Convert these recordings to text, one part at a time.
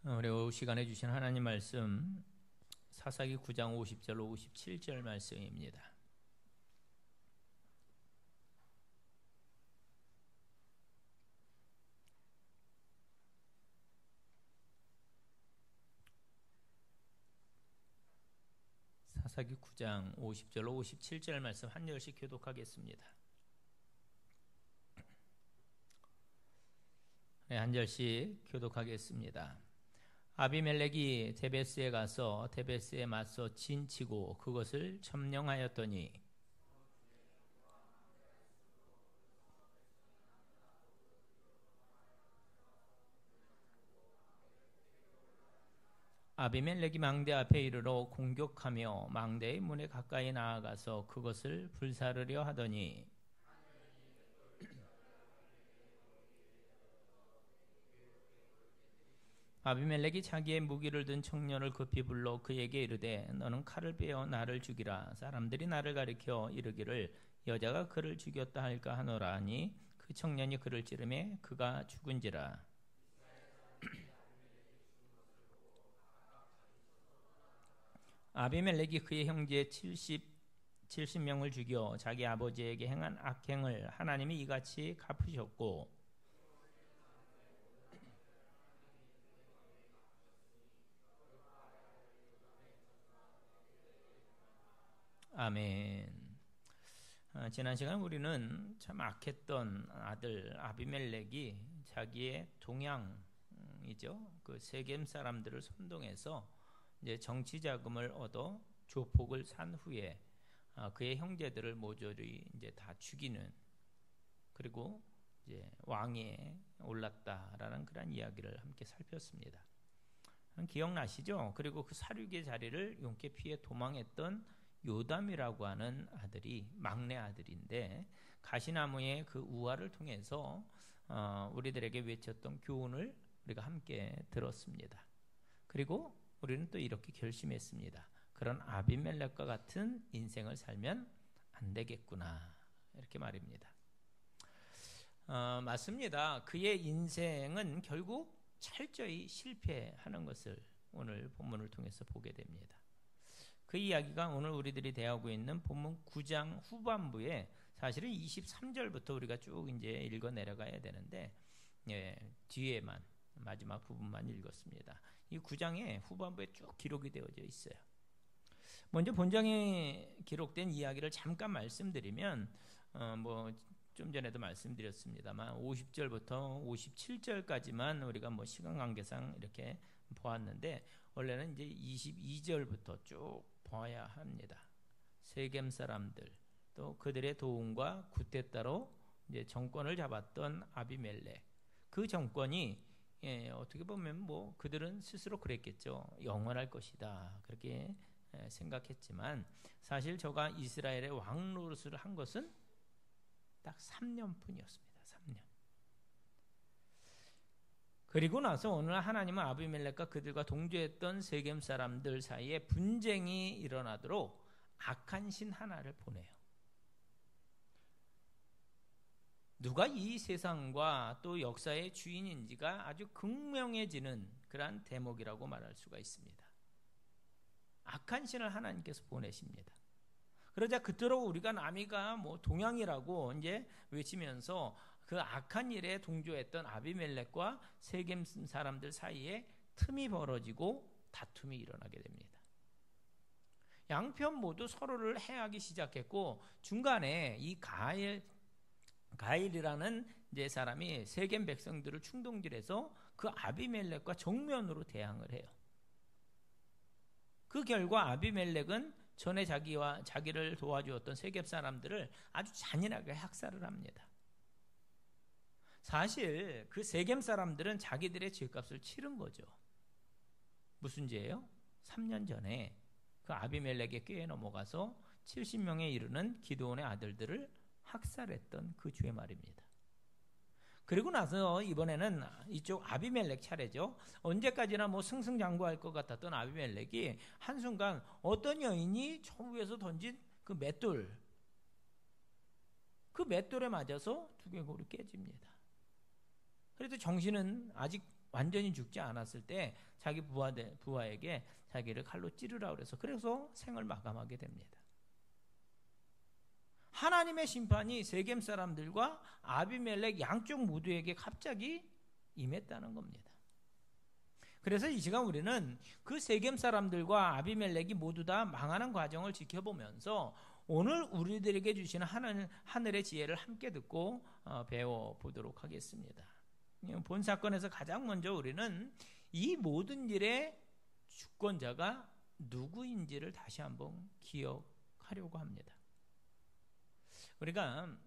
우리 오후 시간에 주신 하나님 말씀 사사기 9장 50절 57절 말씀입니다. 사사기 9장 50절 57절 말씀 한 절씩 교독하겠습니다. 네, 한 절씩 교독하겠습니다. 아비멜렉이 데베스에 가서 데베스에 맞서 진치고 그것을 점령하였더니 아비멜렉이 망대 앞에 이르러 공격하며 망대의 문에 가까이 나아가서 그것을 불사르려 하더니 아비멜렉이 자기의 무기를 든 청년을 급히 불러 그에게 이르되 너는 칼을 빼어 나를 죽이라. 사람들이 나를 가리켜 이르기를 여자가 그를 죽였다 할까 하노라 하니 그 청년이 그를 찌르매 그가 죽은지라. 아비멜렉이 그의 형제 70명을 죽여 자기 아버지에게 행한 악행을 하나님이 이같이 갚으셨고 아멘. 지난 시간 우리는 참 악했던 아들 아비멜렉이 자기의 동양이죠. 그 세겜 사람들을 선동해서 이제 정치 자금을 얻어 조폭을 산 후에 그의 형제들을 모조리 이제 다 죽이는, 그리고 이제 왕위에 올랐다라는 그런 이야기를 함께 살폈습니다. 기억나시죠? 그리고 그 사륙의 자리를 용케 피해 도망했던 요담이라고 하는 아들이 막내 아들인데 가시나무의 그 우화를 통해서 우리들에게 외쳤던 교훈을 우리가 함께 들었습니다. 그리고 우리는 또 이렇게 결심했습니다. 그런 아비멜렉과 같은 인생을 살면 안 되겠구나, 이렇게 말입니다. 맞습니다. 그의 인생은 결국 철저히 실패하는 것을 오늘 본문을 통해서 보게 됩니다. 그 이야기가 오늘 우리들이 대하고 있는 본문 9장 후반부에 사실은 23절부터 우리가 쭉 이제 읽어 내려가야 되는데 뒤에만 마지막 부분만 읽었습니다. 이 9장의 후반부에 쭉 기록이 되어져 있어요. 먼저 본장에 기록된 이야기를 잠깐 말씀드리면 좀 전에도 말씀드렸습니다만 50절부터 57절까지만 우리가 시간 관계상 이렇게 보았는데 원래는 이제 22절부터 쭉 봐야 합니다. 세겜 사람들, 또 그들의 도움과 구태 따로 이제 정권을 잡았던 아비멜렉, 그 정권이 어떻게 보면 그들은 스스로 그랬겠죠. 영원할 것이다, 그렇게 생각했지만 사실 저가 이스라엘의 왕 노릇을 한 것은 딱 3년뿐이었습니다. 3년. 그리고 나서 어느 날 하나님은 아비멜렉과 그들과 동조했던 세겜 사람들 사이에 분쟁이 일어나도록 악한 신 하나를 보내요. 누가 이 세상과 또 역사의 주인인지가 아주 극명해지는 그러한 대목이라고 말할 수가 있습니다. 악한 신을 하나님께서 보내십니다. 그러자 그토록 우리가 남이가 동양이라고 이제 외치면서 그 악한 일에 동조했던 아비멜렉과 세겜 사람들 사이에 틈이 벌어지고 다툼이 일어나게 됩니다. 양편 모두 서로를 해하기 시작했고 중간에 이 가일이라는 이제 사람이 세겜 백성들을 충동질해서 그 아비멜렉과 정면으로 대항을 해요. 그 결과 아비멜렉은 전에 자기를 도와주었던 세겜 사람들을 아주 잔인하게 학살을 합니다. 사실 그 세겜 사람들은 자기들의 죄값을 치른 거죠. 무슨 죄예요? 3년 전에 그 아비멜렉의 꾀에 넘어가서 70명에 이르는 기드온의 아들들을 학살했던 그 죄 말입니다. 그리고 나서 이번에는 이쪽 아비멜렉 차례죠. 언제까지나 승승장구할 것 같았던 아비멜렉이 한순간 어떤 여인이 저 위에서 던진 그 맷돌에 맞아서 두개골이 깨집니다. 그래도 정신은 아직 완전히 죽지 않았을 때 자기 부하에게 자기를 칼로 찌르라 그래서 생을 마감하게 됩니다. 하나님의 심판이 세겜 사람들과 아비멜렉 양쪽 모두에게 갑자기 임했다는 겁니다. 그래서 이 시간 우리는 그 세겜 사람들과 아비멜렉이 모두 다 망하는 과정을 지켜보면서 오늘 우리들에게 주시는 하늘의 지혜를 함께 듣고 배워보도록 하겠습니다. 본 사건에서 가장 먼저 우리는 이 모든 일의 주권자가 누구인지를 다시 한번 기억하려고 합니다. 우리가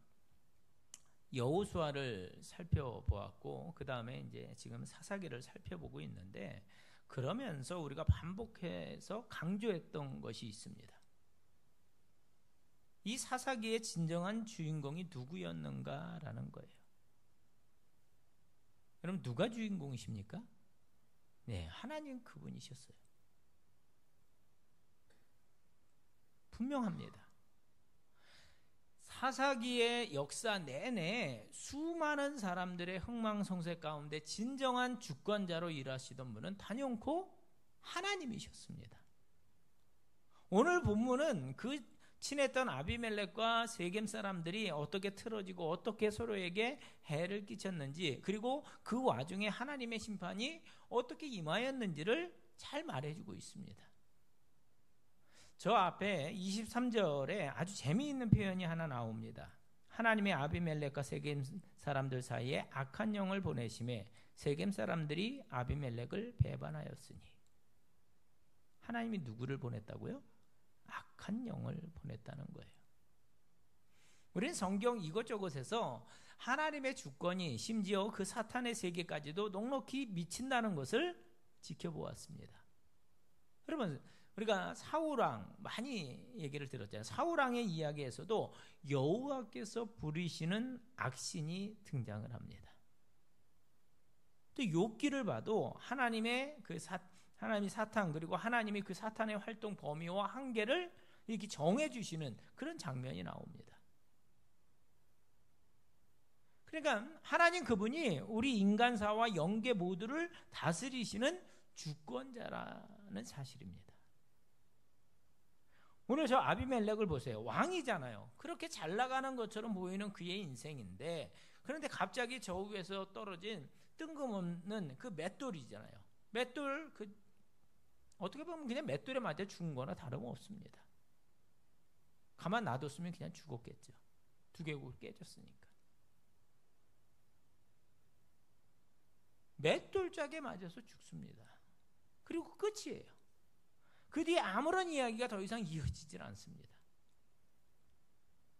여호수아를 살펴보았고 그 다음에 이제 지금 사사기를 살펴보고 있는데 그러면서 우리가 반복해서 강조했던 것이 있습니다. 이 사사기의 진정한 주인공이 누구였는가라는 거예요. 여러분 누가 주인공이십니까? 네, 하나님 그분이셨어요. 분명합니다. 사사기의 역사 내내 수많은 사람들의 흥망성쇠 가운데 진정한 주권자로 일하시던 분은 단연코 하나님이셨습니다. 오늘 본문은 그 친했던 아비멜렉과 세겜 사람들이 어떻게 틀어지고 어떻게 서로에게 해를 끼쳤는지 그리고 그 와중에 하나님의 심판이 어떻게 임하였는지를 잘 말해주고 있습니다. 저 앞에 23절에 아주 재미있는 표현이 하나 나옵니다. 하나님의 아비멜렉과 세겜 사람들 사이에 악한 영을 보내심에 세겜 사람들이 아비멜렉을 배반하였으니. 하나님이 누구를 보냈다고요? 악한 영을 보냈다는 거예요. 우리는 성경 이것저것에서 하나님의 주권이 심지어 그 사탄의 세계까지도 넉넉히 미친다는 것을 지켜보았습니다. 여러분 우리가 사울왕 많이 얘기를 들었잖아요. 사울왕의 이야기에서도 여호와께서 부리시는 악신이 등장을 합니다. 또 욥기를 봐도 하나님이 사탄 그리고 하나님이 그 사탄의 활동 범위와 한계를 이렇게 정해 주시는 그런 장면이 나옵니다. 그러니까 하나님 그분이 우리 인간사와 영계 모두를 다스리시는 주권자라는 사실입니다. 오늘 저 아비멜렉을 보세요. 왕이잖아요. 그렇게 잘 나가는 것처럼 보이는 그의 인생인데 그런데 갑자기 저 위에서 떨어진 뜬금없는 그 맷돌이잖아요. 맷돌 어떻게 보면 그냥 맷돌에 맞아 죽은 거나 다름없습니다. 가만 놔뒀으면 그냥 죽었겠죠. 두개골 깨졌으니까. 맷돌짝에 맞아서 죽습니다. 그리고 끝이에요. 그 뒤에 아무런 이야기가 더 이상 이어지질 않습니다.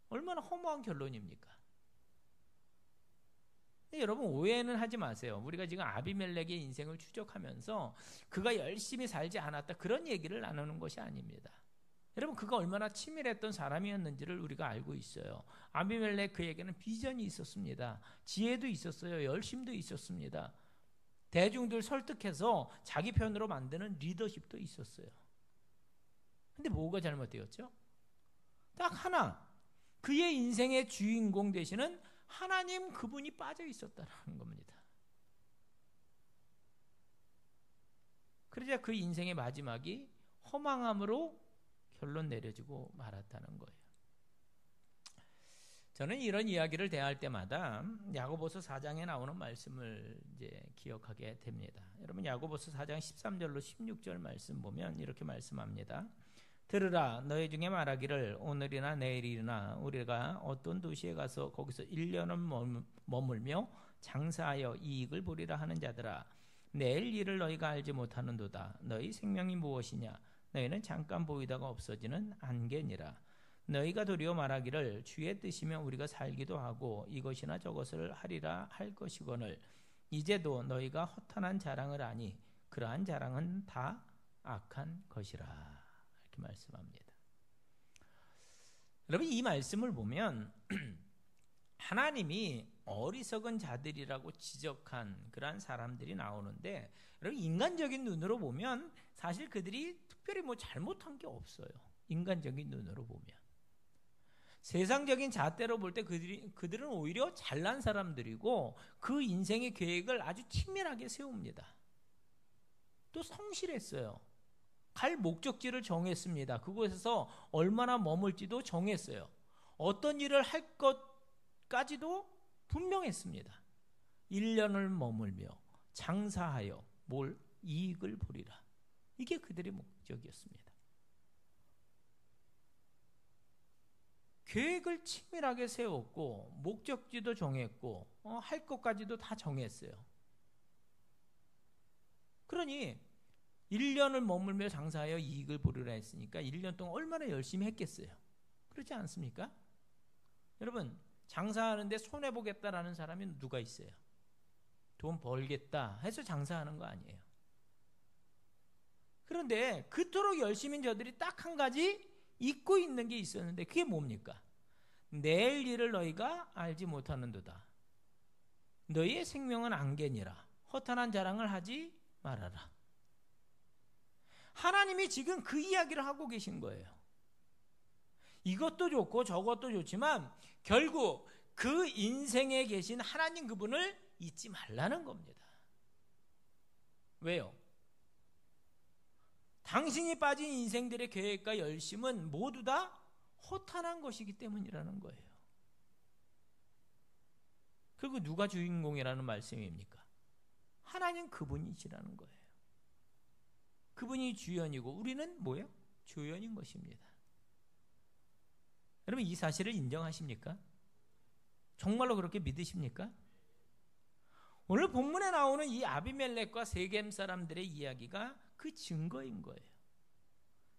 얼마나 허무한 결론입니까? 여러분 오해는 하지 마세요. 우리가 지금 아비멜렉의 인생을 추적하면서 그가 열심히 살지 않았다 그런 얘기를 나누는 것이 아닙니다. 여러분 그가 얼마나 치밀했던 사람이었는지를 우리가 알고 있어요. 아비멜렉 그에게는 비전이 있었습니다. 지혜도 있었어요. 열심도 있었습니다. 대중들 설득해서 자기 편으로 만드는 리더십도 있었어요. 근데 뭐가 잘못되었죠? 딱 하나, 그의 인생의 주인공 되시는 하나님 그분이 빠져 있었다는 겁니다. 그러자 그 인생의 마지막이 허망함으로 결론 내려지고 말았다는 거예요. 저는 이런 이야기를 대할 때마다 야고보서 4장에 나오는 말씀을 이제 기억하게 됩니다. 여러분 야고보서 4장 13절로 16절 말씀 보면 이렇게 말씀합니다. 들으라 너희 중에 말하기를 오늘이나 내일이나 우리가 어떤 도시에 가서 거기서 1년은 머물며 장사하여 이익을 보리라 하는 자들아 내일 일을 너희가 알지 못하는도다. 너희 생명이 무엇이냐 너희는 잠깐 보이다가 없어지는 안개니라. 너희가 도리어 말하기를 주의 뜻이면 우리가 살기도 하고 이것이나 저것을 하리라 할 것이거늘 이제도 너희가 허탄한 자랑을 하니 그러한 자랑은 다 악한 것이라. 말씀합니다. 여러분 이 말씀을 보면 하나님이 어리석은 자들이라고 지적한 그러한 사람들이 나오는데 여러분 인간적인 눈으로 보면 사실 그들이 특별히 뭐 잘못한 게 없어요. 인간적인 눈으로 보면 세상적인 잣대로 볼 때 그들은 오히려 잘난 사람들이고 그 인생의 계획을 아주 친밀하게 세웁니다. 또 성실했어요. 갈 목적지를 정했습니다. 그곳에서 얼마나 머물지도 정했어요. 어떤 일을 할 것까지도 분명했습니다. 1년을 머물며 장사하여 뭘 이익을 보리라. 이게 그들의 목적이었습니다. 계획을 치밀하게 세웠고 목적지도 정했고 할 것까지도 다 정했어요. 그러니 1년을 머물며 장사하여 이익을 보리라 했으니까 1년 동안 얼마나 열심히 했겠어요. 그렇지 않습니까? 여러분, 장사하는데 손해보겠다라는 사람이 누가 있어요? 돈 벌겠다 해서 장사하는 거 아니에요. 그런데 그토록 열심인 저들이 딱 한 가지 잊고 있는 게 있었는데 그게 뭡니까? 내일 일을 너희가 알지 못하는도다. 너희의 생명은 안개니라. 허탄한 자랑을 하지 말아라. 하나님이 지금 그 이야기를 하고 계신 거예요. 이것도 좋고 저것도 좋지만 결국 그 인생에 계신 하나님 그분을 잊지 말라는 겁니다. 왜요? 당신이 빠진 인생들의 계획과 열심은 모두 다 허탄한 것이기 때문이라는 거예요. 그리고 누가 주인공이라는 말씀입니까? 하나님 그분이시라는 거예요. 그분이 주연이고 우리는 뭐예요? 조연인 것입니다. 여러분 이 사실을 인정하십니까? 정말로 그렇게 믿으십니까? 오늘 본문에 나오는 이 아비멜렉과 세겜 사람들의 이야기가 그 증거인 거예요.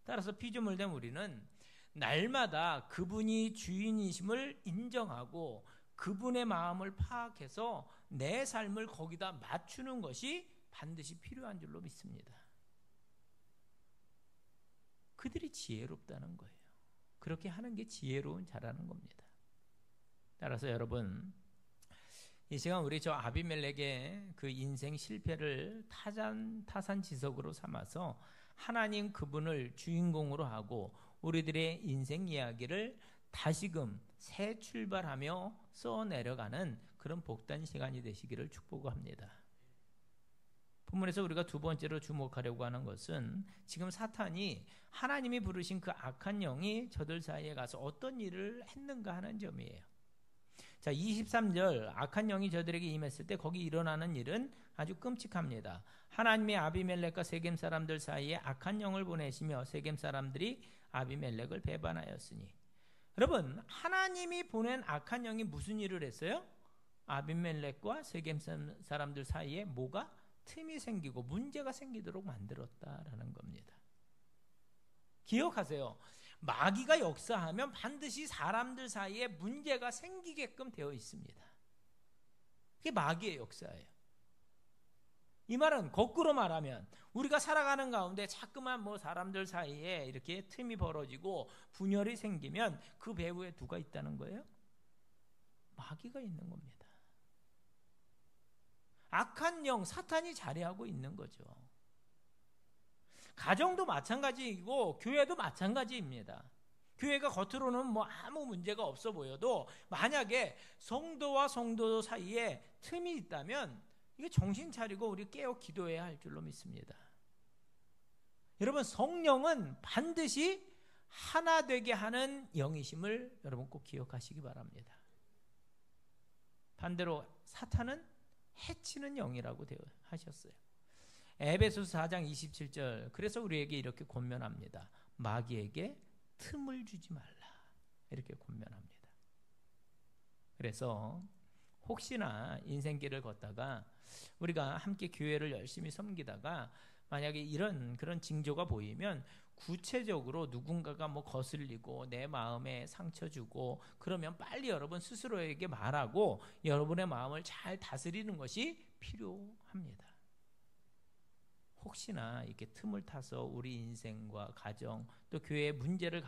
따라서 피조물된 우리는 날마다 그분이 주인이심을 인정하고 그분의 마음을 파악해서 내 삶을 거기다 맞추는 것이 반드시 필요한 줄로 믿습니다. 그들이 지혜롭다는 거예요. 그렇게 하는 게 지혜로운 자라는 겁니다. 따라서 여러분 이 시간 우리 저 아비멜렉의 그 인생 실패를 타산지석으로 삼아서 하나님 그분을 주인공으로 하고 우리들의 인생 이야기를 다시금 새 출발하며 써내려가는 그런 복된 시간이 되시기를 축복합니다. 본문에서 우리가 두 번째로 주목하려고 하는 것은 지금 사탄이 하나님이 부르신 그 악한 영이 저들 사이에 가서 어떤 일을 했는가 하는 점이에요. 자, 23절 악한 영이 저들에게 임했을 때 거기 일어나는 일은 아주 끔찍합니다. 하나님이 아비멜렉과 세겜 사람들 사이에 악한 영을 보내시며 세겜 사람들이 아비멜렉을 배반하였으니. 여러분, 하나님이 보낸 악한 영이 무슨 일을 했어요? 아비멜렉과 세겜 사람들 사이에 뭐가 틈이 생기고 문제가 생기도록 만들었다라는 겁니다. 기억하세요. 마귀가 역사하면 반드시 사람들 사이에 문제가 생기게끔 되어 있습니다. 그게 마귀의 역사예요. 이 말은 거꾸로 말하면 우리가 살아가는 가운데 자꾸만 뭐 사람들 사이에 이렇게 틈이 벌어지고 분열이 생기면 그 배후에 누가 있다는 거예요? 마귀가 있는 겁니다. 악한 영, 사탄이 자리하고 있는 거죠. 가정도 마찬가지이고 교회도 마찬가지입니다. 교회가 겉으로는 뭐 아무 문제가 없어 보여도 만약에 성도와 성도 사이에 틈이 있다면 이게 정신 차리고 우리 깨어 기도해야 할 줄로 믿습니다. 여러분 성령은 반드시 하나 되게 하는 영이심을 여러분 꼭 기억하시기 바랍니다. 반대로 사탄은 해치는 영이라고 하셨어요. 에베소서 4장 27절 그래서 우리에게 이렇게 권면합니다. 마귀에게 틈을 주지 말라 이렇게 권면합니다. 그래서 혹시나 인생길을 걷다가 우리가 함께 교회를 열심히 섬기다가 만약에 그런 징조가 보이면 구체적으로 누군가가 뭐 거슬리고 내 마음에 상처 주고 그러면 빨리 여러분 스스로에게 말하고 여러분의 마음을 잘 다스리는 것이 필요합니다. 혹시나 이렇게 틈을 타서 우리 인생과 가정 또 교회의 문제를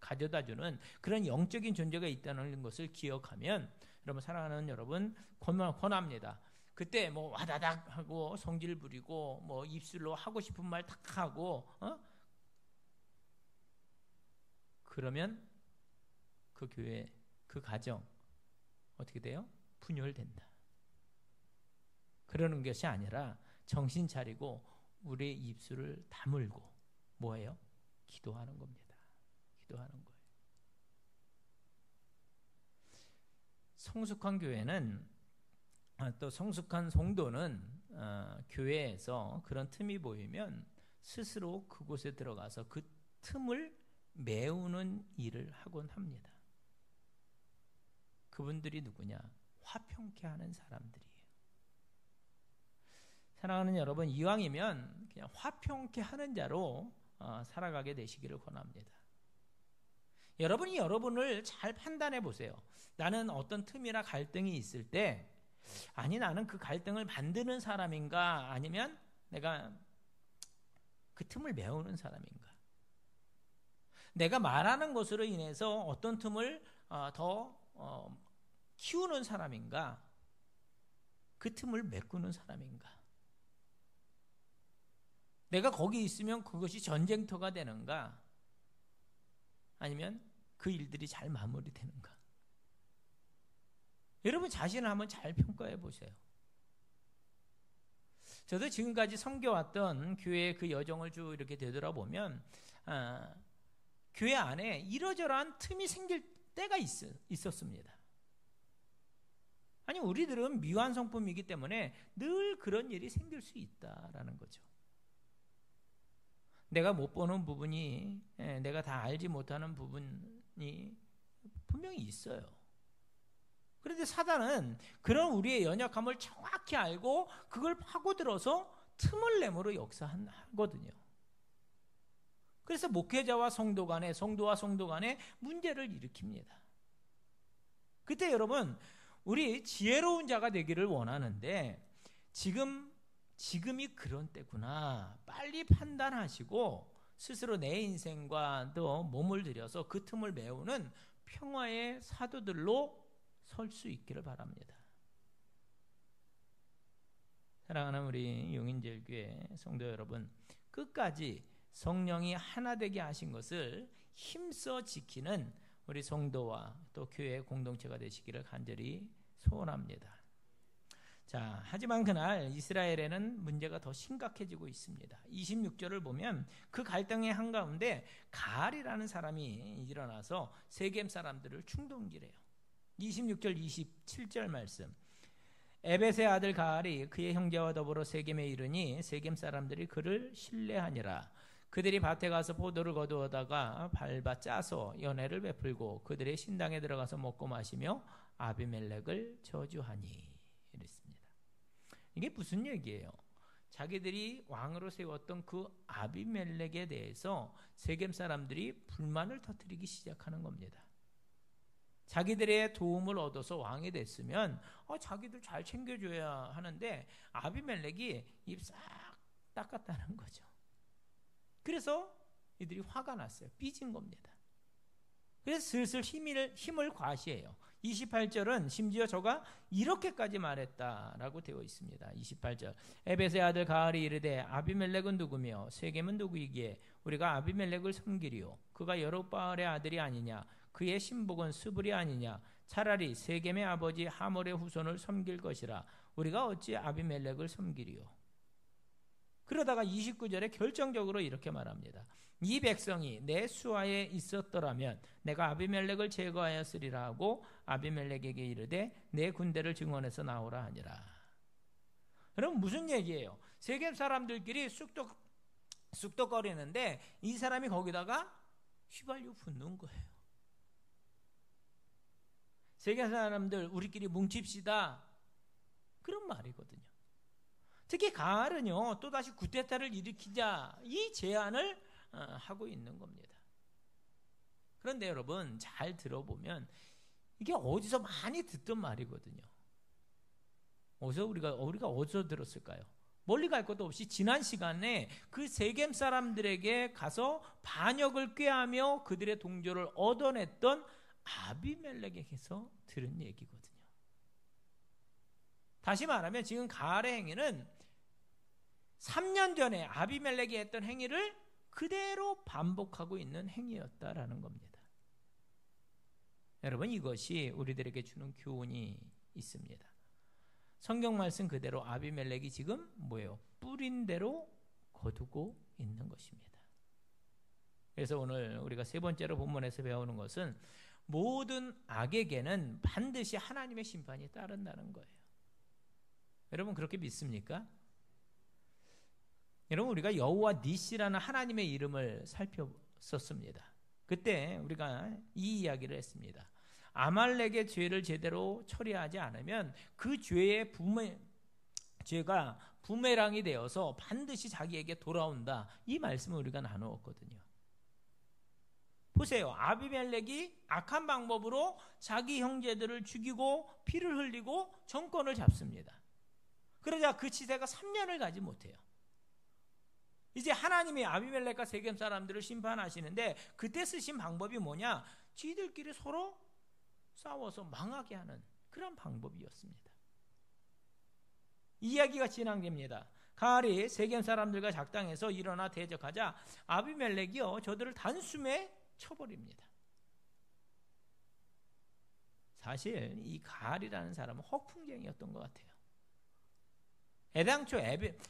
가져다주는 그런 영적인 존재가 있다는 것을 기억하면 여러분 사랑하는 여러분 권합니다. 그때 뭐 와다닥 하고 성질 부리고 뭐 입술로 하고 싶은 말 탁 하고 그러면 그 교회, 그 가정 어떻게 돼요? 분열된다. 그러는 것이 아니라 정신 차리고 우리의 입술을 다물고 뭐예요? 기도하는 겁니다. 기도하는 거예요. 성숙한 교회는 또 성숙한 성도는 교회에서 그런 틈이 보이면 스스로 그곳에 들어가서 그 틈을 메우는 일을 하곤 합니다. 그분들이 누구냐? 화평케 하는 사람들이에요. 사랑하는 여러분, 이왕이면 그냥 화평케 하는 자로 살아가게 되시기를 권합니다. 여러분이 여러분을 잘 판단해 보세요. 나는 어떤 틈이나 갈등이 있을 때 아니 나는 그 갈등을 만드는 사람인가 아니면 내가 그 틈을 메우는 사람인가. 내가 말하는 것으로 인해서 어떤 틈을 더 키우는 사람인가 그 틈을 메꾸는 사람인가. 내가 거기 있으면 그것이 전쟁터가 되는가 아니면 그 일들이 잘 마무리되는가. 여러분 자신을 한번 잘 평가해 보세요. 저도 지금까지 섬겨왔던 교회의 그 여정을 쭉 이렇게 되돌아보면 교회 안에 이러저러한 틈이 생길 때가 있었습니다. 아니 우리들은 미완성품이기 때문에 늘 그런 일이 생길 수 있다라는 거죠. 내가 못 보는 부분이 내가 다 알지 못하는 부분이 분명히 있어요. 그런데 사단은 그런 우리의 연약함을 정확히 알고 그걸 파고들어서 틈을 내므로 역사하거든요. 그래서 목회자와 성도 간에 성도와 성도 간에 문제를 일으킵니다. 그때 여러분 우리 지혜로운 자가 되기를 원하는데 지금이 그런 때구나 빨리 판단하시고 스스로 내 인생과 또 몸을 들여서 그 틈을 메우는 평화의 사도들로 설 수 있기를 바랍니다. 사랑하는 우리 용인제일교회 성도 여러분, 끝까지 성령이 하나 되게 하신 것을 힘써 지키는 우리 성도와 또 교회 공동체가 되시기를 간절히 소원합니다. 자, 하지만 그날 이스라엘에는 문제가 더 심각해지고 있습니다. 26절을 보면 그 갈등의 한가운데 가알이라는 사람이 일어나서 세겜 사람들을 충동질해요. 26절 27절 말씀. 에벳의 아들 가알이 그의 형제와 더불어 세겜에 이르니 세겜 사람들이 그를 신뢰하니라. 그들이 밭에 가서 포도를 거두어다가 밟아 짜서 연회를 베풀고 그들의 신당에 들어가서 먹고 마시며 아비멜렉을 저주하니. 이랬습니다. 이게 무슨 얘기예요? 자기들이 왕으로 세웠던 그 아비멜렉에 대해서 세겜 사람들이 불만을 터뜨리기 시작하는 겁니다. 자기들의 도움을 얻어서 왕이 됐으면 자기들 잘 챙겨줘야 하는데 아비멜렉이 입 싹 닦았다는 거죠. 그래서 이들이 화가 났어요. 삐진 겁니다. 그래서 슬슬 힘을 과시해요. 28절은 심지어 저가 이렇게까지 말했다라고 되어 있습니다. 28절. 에벳의 아들 가알이 이르되 아비멜렉은 누구며 세겜은 누구이기에 우리가 아비멜렉을 섬기리요. 그가 여룹바알의 아들이 아니냐. 그의 신복은 스불이 아니냐. 차라리 세겜의 아버지 하몰의 후손을 섬길 것이라. 우리가 어찌 아비멜렉을 섬기리요. 그러다가 29절에 결정적으로 이렇게 말합니다. 이 백성이 내 수하에 있었더라면 내가 아비멜렉을 제거하였으리라 하고 아비멜렉에게 이르되 내 군대를 증원해서 나오라 하니라. 그럼 무슨 얘기예요? 세겜 사람들끼리 쑥덕거리는데 이 사람이 거기다가 휘발유 붓는 거예요. 세겜 사람들 우리끼리 뭉칩시다. 그런 말이거든요. 특히 가알은요 또다시 구테타를 일으키자 이 제안을 하고 있는 겁니다. 그런데 여러분 잘 들어보면 이게 어디서 많이 듣던 말이거든요. 우리가 어디서 들었을까요? 멀리 갈 것도 없이 지난 시간에 그 세겜 사람들에게 가서 반역을 꾀하며 그들의 동조를 얻어냈던 아비멜렉에게서 들은 얘기거든요. 다시 말하면 지금 가알의 행위는 3년 전에 아비멜렉이 했던 행위를 그대로 반복하고 있는 행위였다라는 겁니다. 여러분, 이것이 우리들에게 주는 교훈이 있습니다. 성경 말씀 그대로 아비멜렉이 지금 뭐예요? 뿌린 대로 거두고 있는 것입니다. 그래서 오늘 우리가 세 번째로 본문에서 배우는 것은 모든 악에게는 반드시 하나님의 심판이 따른다는 거예요. 여러분, 그렇게 믿습니까? 여러분, 우리가 여호와 니시라는 하나님의 이름을 살폈었습니다. 그때 우리가 이 이야기를 했습니다. 아말렉의 죄를 제대로 처리하지 않으면 그 죄가 부메랑이 되어서 반드시 자기에게 돌아온다. 이 말씀을 우리가 나누었거든요. 보세요. 아비멜렉이 악한 방법으로 자기 형제들을 죽이고 피를 흘리고 정권을 잡습니다. 그러자 그 치세가 3년을 가지 못해요. 이제 하나님이 아비멜렉과 세겜 사람들을 심판하시는데 그때 쓰신 방법이 뭐냐? 지들끼리 서로 싸워서 망하게 하는 그런 방법이었습니다. 이야기가 진행됩니다. 가알이 세겜 사람들과 작당해서 일어나 대적하자 아비멜렉이요 저들을 단숨에 쳐버립니다. 사실 이 가알이라는 사람은 허풍쟁이였던 것 같아요. 애당초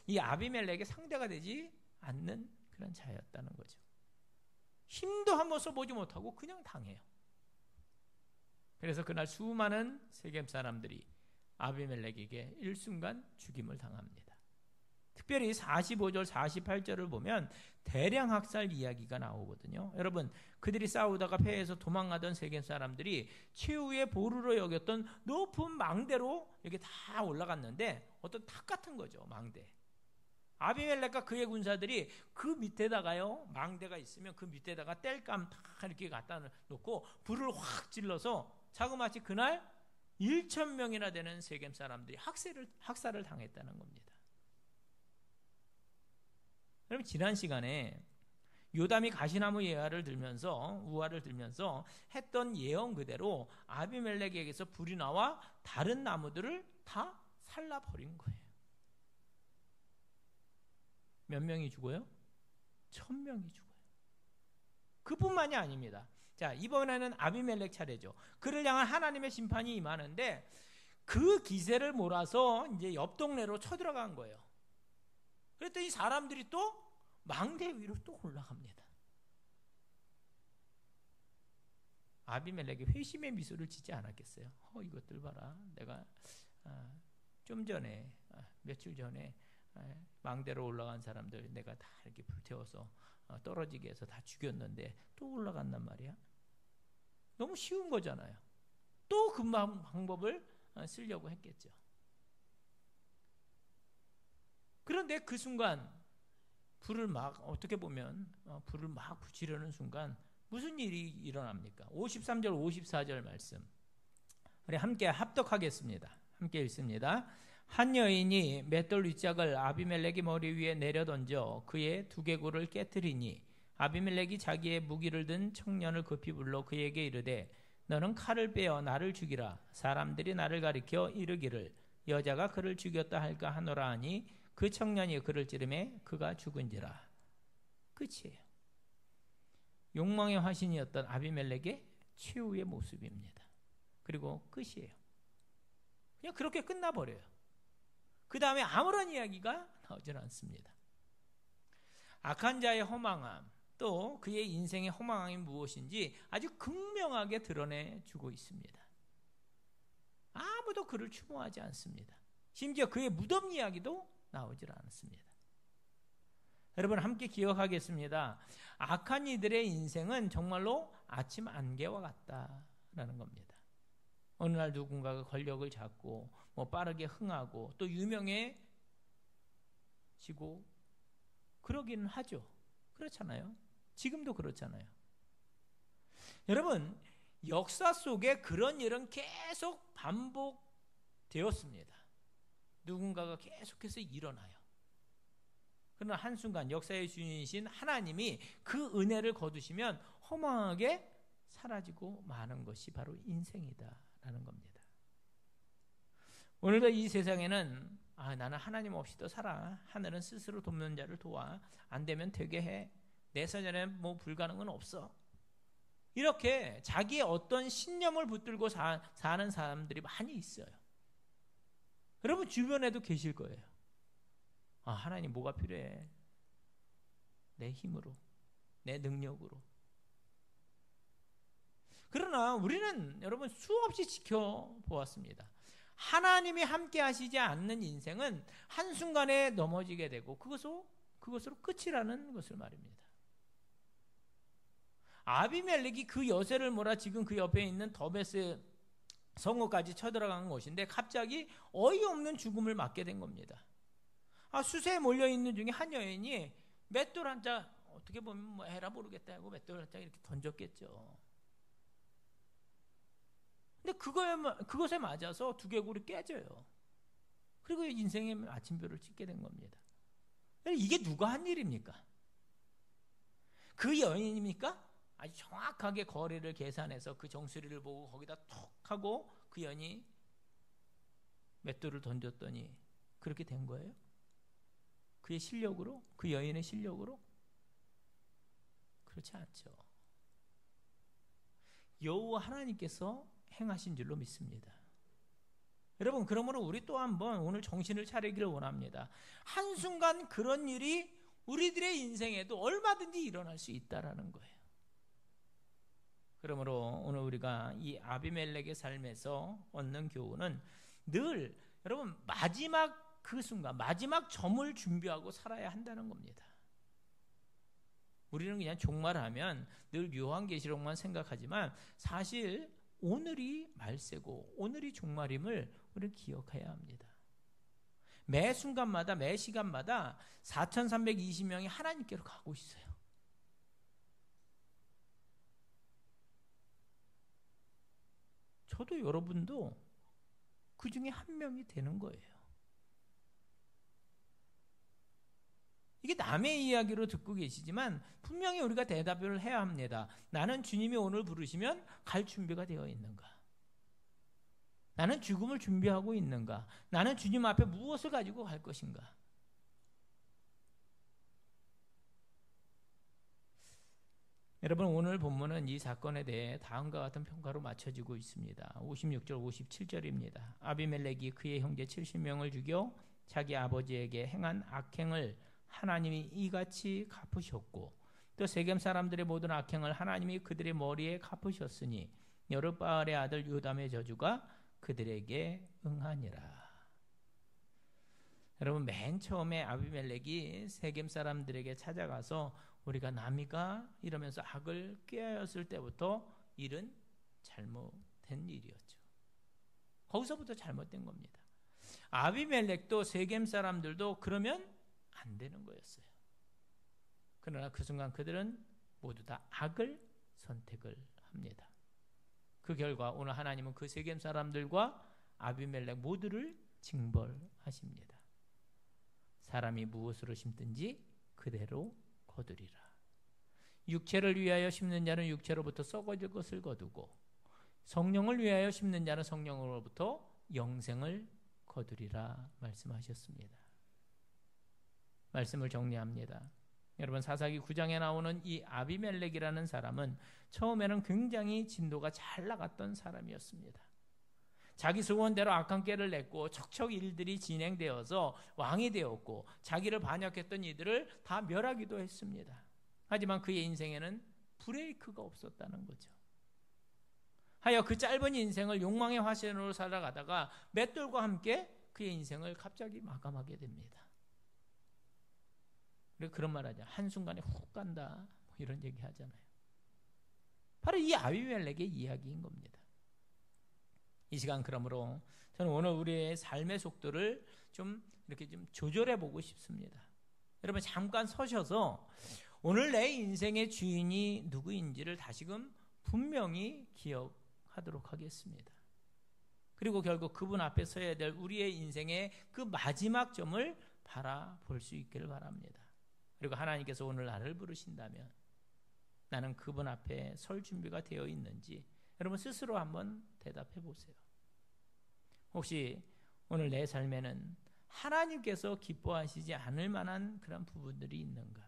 이 아비멜렉의 상대가 되지 않는 그런 자였다는 거죠. 힘도 한번 써보지 못하고 그냥 당해요. 그래서 그날 수많은 세겜 사람들이 아비멜렉에게 일순간 죽임을 당합니다. 특별히 45절 48절을 보면 대량 학살 이야기가 나오거든요. 여러분, 그들이 싸우다가 패해서 도망가던 세겜 사람들이 최후의 보루로 여겼던 높은 망대로 여기 다 올라갔는데 어떤 탑 같은 거죠. 망대. 아비멜렉과 그의 군사들이 그 밑에다가요 망대가 있으면 그 밑에다가 땔감 다 이렇게 갖다 놓고 불을 확 질러서 자그마치 그날 1,000명이나 되는 세겜 사람들이 학살을 당했다는 겁니다. 여러분, 지난 시간에 요담이 가시나무 우화를 들면서 했던 예언 그대로 아비멜렉에게서 불이 나와 다른 나무들을 다 살라버린 거예요. 몇 명이 죽어요? 1,000명이 죽어요. 그뿐만이 아닙니다. 자, 이번에는 아비멜렉 차례죠. 그를 향한 하나님의 심판이 임하는데 그 기세를 몰아서 이제 옆 동네로 쳐들어간 거예요. 그랬더니 사람들이 또 망대 위로 또 올라갑니다. 아비멜렉이 회심의 미소를 짓지 않았겠어요? 이것들 봐라. 내가 좀 전에 며칠 전에 망대로 올라간 사람들 내가 다 이렇게 불태워서 떨어지게 해서 다 죽였는데 또 올라간단 말이야. 너무 쉬운 거잖아요. 또 그 방법을 쓰려고 했겠죠. 그런데 그 순간 불을 막 어떻게 보면 불을 막 붙이려는 순간 무슨 일이 일어납니까? 53절 54절 말씀 우리 함께 합독하겠습니다. 함께 읽습니다. 한 여인이 맷돌 윗짝을 아비멜렉의 머리 위에 내려던져 그의 두개골을 깨뜨리니 아비멜렉이 자기의 무기를 든 청년을 급히 불러 그에게 이르되 너는 칼을 빼어 나를 죽이라. 사람들이 나를 가리켜 이르기를 여자가 그를 죽였다 할까 하노라 하니 그 청년이 그를 찌르매 그가 죽은지라. 끝이에요. 욕망의 화신이었던 아비멜렉의 최후의 모습입니다. 그리고 끝이에요. 그냥 그렇게 끝나버려요. 그 다음에 아무런 이야기가 나오질 않습니다. 악한 자의 허망함, 또 그의 인생의 허망함이 무엇인지 아주 극명하게 드러내주고 있습니다. 아무도 그를 추모하지 않습니다. 심지어 그의 무덤 이야기도 나오질 않습니다. 여러분, 함께 기억하겠습니다. 악한 이들의 인생은 정말로 아침 안개와 같다라는 겁니다. 어느 날 누군가가 권력을 잡고 빠르게 흥하고 또 유명해지고 그러기는 하죠. 그렇잖아요. 지금도 그렇잖아요. 여러분, 역사 속에 그런 일은 계속 반복되었습니다. 누군가가 계속해서 일어나요. 그러나 한순간 역사의 주인이신 하나님이 그 은혜를 거두시면 허망하게 사라지고 마는 것이 바로 인생이다라는 겁니다. 오늘도 이 세상에는 나는 하나님 없이도 살아. 하늘은 스스로 돕는 자를 도와. 안 되면 되게 해. 내 사전에 불가능은 없어. 이렇게 자기의 어떤 신념을 붙들고 사는 사람들이 많이 있어요. 여러분 주변에도 계실 거예요. 아, 하나님 뭐가 필요해? 내 힘으로, 내 능력으로. 그러나 우리는 여러분 수없이 지켜보았습니다. 하나님이 함께 하시지 않는 인생은 한순간에 넘어지게 되고 그것으로 끝이라는 것을 말입니다. 아비멜렉이 그 여세를 몰아 지금 그 옆에 있는 더베스 성읍까지 쳐들어간 것인데 갑자기 어이없는 죽음을 맞게 된 겁니다. 수세에 몰려있는 중에 한 여인이 맷돌 한 짝, 어떻게 보면 뭐 해라 모르겠다 하고 맷돌 한 짝 이렇게 던졌겠죠. 근데 그것에 맞아서 두개골이 깨져요. 그리고 인생의 마침표를 찍게 된 겁니다. 이게 누가 한 일입니까? 그 여인입니까? 아주 정확하게 거리를 계산해서 그 정수리를 보고 거기다 톡 하고 그 여인이 맷돌을 던졌더니 그렇게 된 거예요? 그의 실력으로? 그 여인의 실력으로? 그렇지 않죠. 여호와 하나님께서 행하신 줄로 믿습니다. 여러분, 그러므로 우리 또 한번 오늘 정신을 차리기를 원합니다. 한순간 그런 일이 우리들의 인생에도 얼마든지 일어날 수 있다라는 거예요. 그러므로 오늘 우리가 이 아비멜렉의 삶에서 얻는 교훈은 늘 여러분 마지막 그 순간, 마지막 점을 준비하고 살아야 한다는 겁니다. 우리는 그냥 종말하면 늘 요한계시록만 생각하지만 사실 오늘이 말세고 오늘이 종말임을 우리는 기억해야 합니다. 매 순간마다 매 시간마다 4,320명이 하나님께로 가고 있어요. 저도 여러분도 그 중에 한 명이 되는 거예요. 이게 남의 이야기로 듣고 계시지만 분명히 우리가 대답을 해야 합니다. 나는 주님이 오늘 부르시면 갈 준비가 되어 있는가? 나는 죽음을 준비하고 있는가? 나는 주님 앞에 무엇을 가지고 갈 것인가? 여러분, 오늘 본문은 이 사건에 대해 다음과 같은 평가로 맞춰지고 있습니다. 56절, 57절입니다. 아비멜렉이 그의 형제 70명을 죽여 자기 아버지에게 행한 악행을 하나님이 이같이 갚으셨고 또 세겜 사람들의 모든 악행을 하나님이 그들의 머리에 갚으셨으니 여룹바알의 아들 요담의 저주가 그들에게 응하니라. 여러분, 맨 처음에 아비멜렉이 세겜 사람들에게 찾아가서 우리가 남이가 이러면서 악을 꾀하였을 때부터 일은 잘못된 일이었죠. 거기서부터 잘못된 겁니다. 아비멜렉도 세겜 사람들도 그러면 안 되는 거였어요. 그러나 그 순간 그들은 모두 다 악을 선택을 합니다. 그 결과 오늘 하나님은 그 세겜 사람들과 아비멜렉 모두를 징벌하십니다. 사람이 무엇으로 심든지 그대로 거두리라. 육체를 위하여 심는 자는 육체로부터 썩어질 것을 거두고 성령을 위하여 심는 자는 성령으로부터 영생을 거두리라 말씀하셨습니다. 말씀을 정리합니다. 여러분, 사사기 9장에 나오는 이 아비멜렉이라는 사람은 처음에는 굉장히 진도가 잘 나갔던 사람이었습니다. 자기 소원대로 악한 꾀를 냈고 척척 일들이 진행되어서 왕이 되었고 자기를 반역했던 이들을 다 멸하기도 했습니다. 하지만 그의 인생에는 브레이크가 없었다는 거죠. 하여 그 짧은 인생을 욕망의 화신으로 살아가다가 맷돌과 함께 그의 인생을 갑자기 마감하게 됩니다. 그리고 그런 말 하죠. 한순간에 훅 간다. 뭐 이런 얘기 하잖아요. 바로 이 아비멜렉의 이야기인 겁니다. 이 시간 그러므로 저는 오늘 우리의 삶의 속도를 좀 이렇게 좀 조절해 보고 싶습니다. 여러분 잠깐 서셔서 오늘 내 인생의 주인이 누구인지를 다시금 분명히 기억하도록 하겠습니다. 그리고 결국 그분 앞에 서야 될 우리의 인생의 그 마지막 점을 바라볼 수 있기를 바랍니다. 그리고 하나님께서 오늘 나를 부르신다면 나는 그분 앞에 설 준비가 되어 있는지 여러분 스스로 한번 대답해 보세요. 혹시 오늘 내 삶에는 하나님께서 기뻐하시지 않을 만한 그런 부분들이 있는가?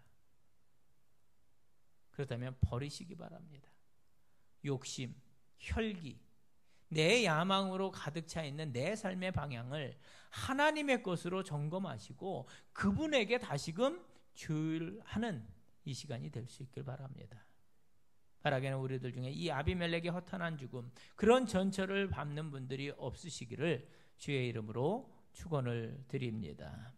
그렇다면 버리시기 바랍니다. 욕심, 혈기, 내 야망으로 가득 차 있는 내 삶의 방향을 하나님의 것으로 점검하시고 그분에게 다시금 조율하는 이 시간이 될 수 있길 바랍니다. 바라기는 우리들 중에 이 아비멜렉의 허탄한 죽음, 그런 전철을 밟는 분들이 없으시기를 주의 이름으로 축원을 드립니다.